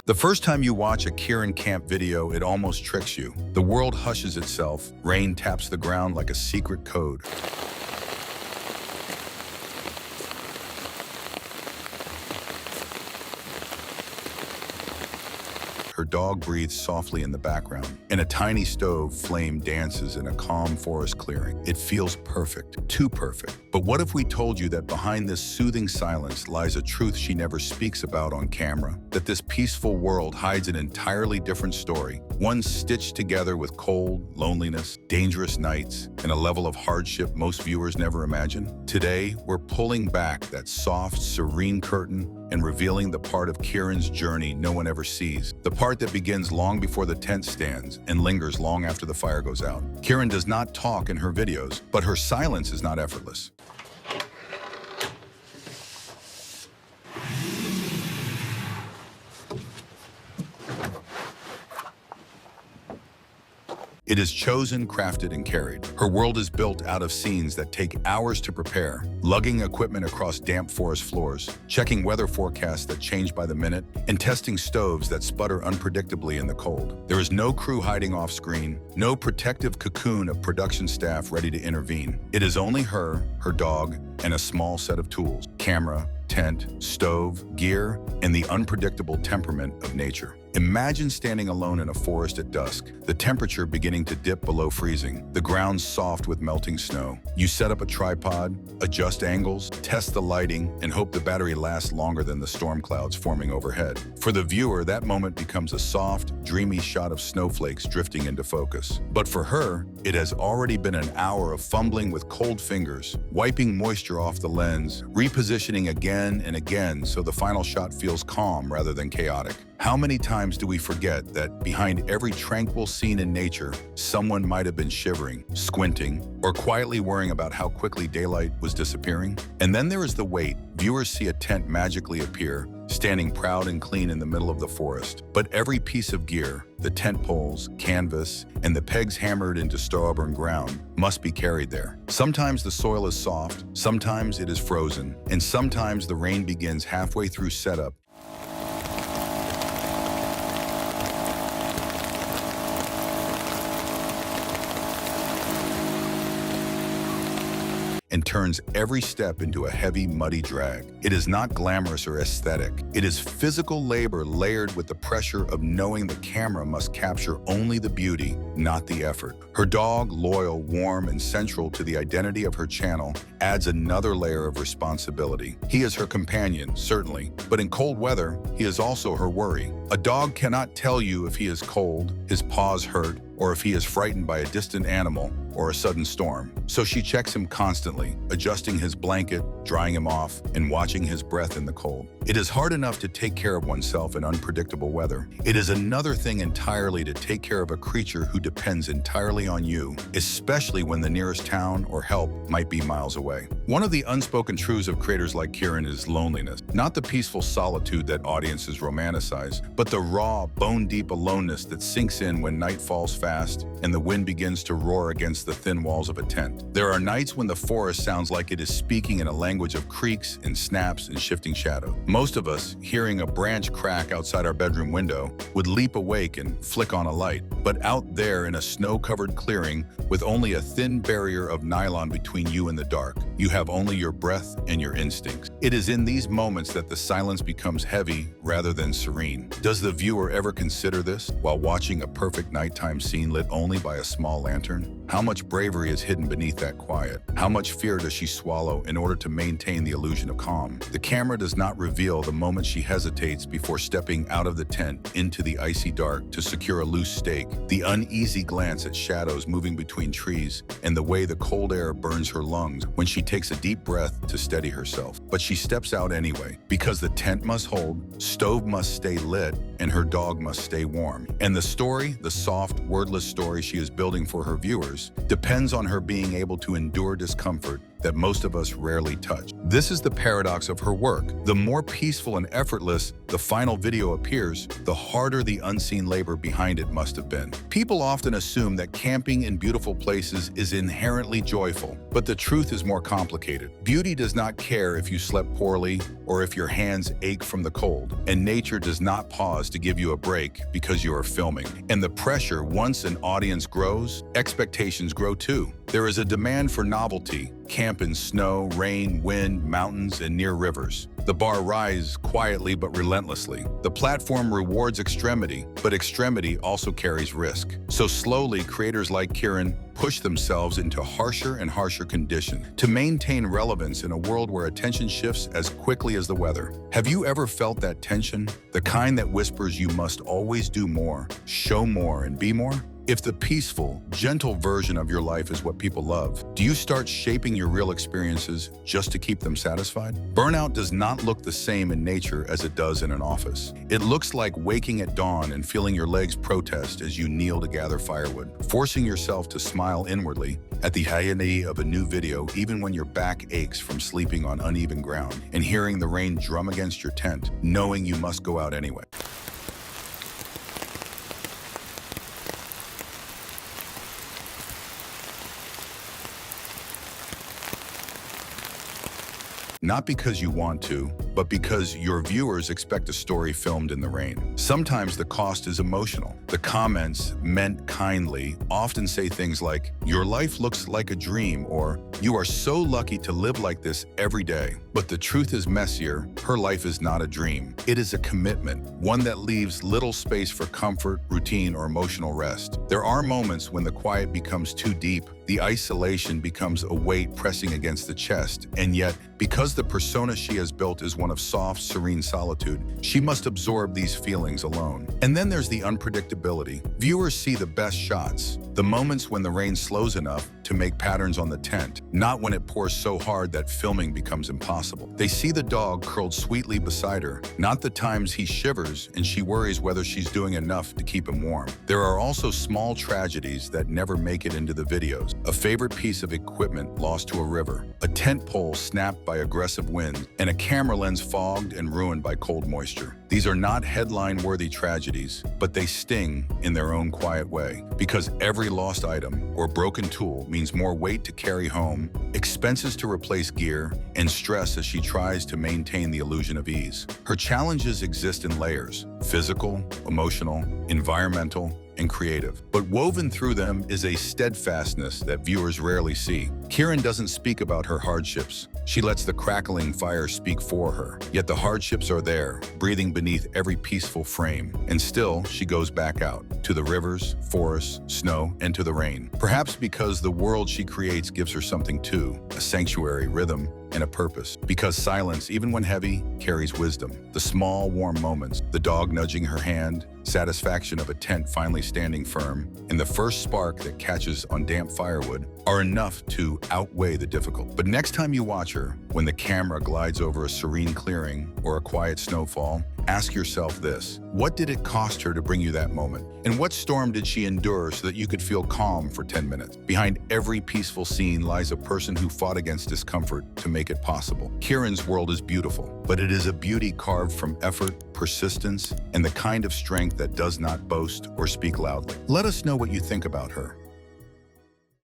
The first time you watch a Kirin Camp video, it almost tricks you. The world hushes itself, rain taps the ground like a secret code. Her dog breathes softly in the background, and a tiny stove flame dances in a calm forest clearing. It feels perfect, too perfect. But what if we told you that behind this soothing silence lies a truth she never speaks about on camera? That this peaceful world hides an entirely different story, one stitched together with cold, loneliness, dangerous nights, and a level of hardship most viewers never imagine? Today, we're pulling back that soft, serene curtain and revealing the part of Kirin's journey no one ever sees. The part that begins long before the tent stands and lingers long after the fire goes out. Kirin does not talk in her videos, but her silence is not effortless. It is chosen, crafted, and carried. Her world is built out of scenes that take hours to prepare, lugging equipment across damp forest floors, checking weather forecasts that change by the minute, and testing stoves that sputter unpredictably in the cold. There is no crew hiding off screen, no protective cocoon of production staff ready to intervene. It is only her dog, and a small set of tools: camera, tent, stove, gear, and the unpredictable temperament of nature. Imagine standing alone in a forest at dusk, the temperature beginning to dip below freezing, the ground soft with melting snow. You set up a tripod, adjust angles, test the lighting, and hope the battery lasts longer than the storm clouds forming overhead. For the viewer, that moment becomes a soft, dreamy shot of snowflakes drifting into focus. But for her, it has already been an hour of fumbling with cold fingers, wiping moisture off the lens, repositioning again and again so the final shot feels calm rather than chaotic. How many times do we forget that behind every tranquil scene in nature, someone might have been shivering, squinting, or quietly worrying about how quickly daylight was disappearing? And then there is the wait. Viewers see a tent magically appear, standing proud and clean in the middle of the forest. But every piece of gear, the tent poles, canvas, and the pegs hammered into stubborn ground, must be carried there. Sometimes the soil is soft, sometimes it is frozen, and sometimes the rain begins halfway through setup and turns every step into a heavy, muddy drag. It is not glamorous or aesthetic. It is physical labor layered with the pressure of knowing the camera must capture only the beauty, not the effort. Her dog, loyal, warm, and central to the identity of her channel, adds another layer of responsibility. He is her companion, certainly, but in cold weather, he is also her worry. A dog cannot tell you if he is cold, his paws hurt, or if he is frightened by a distant animal or a sudden storm. So she checks him constantly, adjusting his blanket, drying him off, and watching his breath in the cold. It is hard enough to take care of oneself in unpredictable weather. It is another thing entirely to take care of a creature who depends entirely on you, especially when the nearest town or help might be miles away. One of the unspoken truths of creators like Kirin is loneliness. Not the peaceful solitude that audiences romanticize, but the raw, bone-deep aloneness that sinks in when night falls fast and the wind begins to roar against the thin walls of a tent. There are nights when the forest sounds like it is speaking in a language of creaks and snaps and shifting shadow. Most of us, hearing a branch crack outside our bedroom window, would leap awake and flick on a light. But out there in a snow-covered clearing with only a thin barrier of nylon between you and the dark, you have only your breath and your instincts. It is in these moments that the silence becomes heavy rather than serene. Does the viewer ever consider this while watching a perfect nighttime scene lit only by a small lantern? How much bravery is hidden beneath that quiet? How much fear does she swallow in order to maintain the illusion of calm? The camera does not reveal the moment she hesitates before stepping out of the tent into the icy dark to secure a loose stake, the uneasy glance at shadows moving between trees, and the way the cold air burns her lungs when she takes a deep breath to steady herself. But she steps out anyway, because the tent must hold, stove must stay lit, and her dog must stay warm. And the story, the soft, wordless story she is building for her viewers, depends on her being able to endure discomfort that most of us rarely touch. This is the paradox of her work. The more peaceful and effortless the final video appears, the harder the unseen labor behind it must have been. People often assume that camping in beautiful places is inherently joyful, but the truth is more complicated. Beauty does not care if you slept poorly or if your hands ache from the cold, and nature does not pause has to give you a break because you are filming. And the pressure, once an audience grows, expectations grow too. There is a demand for novelty. Camp in snow, rain, wind, mountains, and near rivers. The bar rises quietly but relentlessly. The platform rewards extremity, but extremity also carries risk. So slowly, creators like Kirin push themselves into harsher and harsher conditions to maintain relevance in a world where attention shifts as quickly as the weather. Have you ever felt that tension? The kind that whispers you must always do more, show more, and be more? If the peaceful, gentle version of your life is what people love, do you start shaping your real experiences just to keep them satisfied? Burnout does not look the same in nature as it does in an office. It looks like waking at dawn and feeling your legs protest as you kneel to gather firewood, forcing yourself to smile inwardly at the hyena of a new video even when your back aches from sleeping on uneven ground and hearing the rain drum against your tent, knowing you must go out anyway. Not because you want to, but because your viewers expect a story filmed in the rain. Sometimes the cost is emotional. The comments, meant kindly, often say things like, "Your life looks like a dream," or "You are so lucky to live like this every day." But the truth is messier. Her life is not a dream. It is a commitment, one that leaves little space for comfort, routine, or emotional rest. There are moments when the quiet becomes too deep, the isolation becomes a weight pressing against the chest, and yet, because the persona she has built is one of soft, serene solitude, she must absorb these feelings alone. And then there's the unpredictability. Viewers see the best shots, the moments when the rain slows enough to make patterns on the tent, not when it pours so hard that filming becomes impossible. They see the dog curled sweetly beside her, not the times he shivers and she worries whether she's doing enough to keep him warm. There are also small tragedies that never make it into the videos. A favorite piece of equipment lost to a river, a tent pole snapped by aggressive winds, and a camera lens fogged and ruined by cold moisture. These are not headline-worthy tragedies, but they sting in their own quiet way, because every lost item or broken tool means more weight to carry home, expenses to replace gear, and stress as she tries to maintain the illusion of ease. Her challenges exist in layers: physical, emotional, environmental, and creative. But woven through them is a steadfastness that viewers rarely see. Kirin doesn't speak about her hardships. She lets the crackling fire speak for her. Yet the hardships are there, breathing beneath every peaceful frame. And still, she goes back out, to the rivers, forests, snow, and to the rain. Perhaps because the world she creates gives her something too, a sanctuary, rhythm, and a purpose. Because silence, even when heavy, carries wisdom. The small, warm moments, the dog nudging her hand, satisfaction of a tent finally standing firm, and the first spark that catches on damp firewood are enough to outweigh the difficult. But next time you watch her, when the camera glides over a serene clearing or a quiet snowfall, ask yourself this: what did it cost her to bring you that moment? And what storm did she endure so that you could feel calm for 10 minutes? Behind every peaceful scene lies a person who fought against discomfort to make it possible. Kirin's world is beautiful, but it is a beauty carved from effort, persistence, and the kind of strength that does not boast or speak loudly. Let us know what you think about her.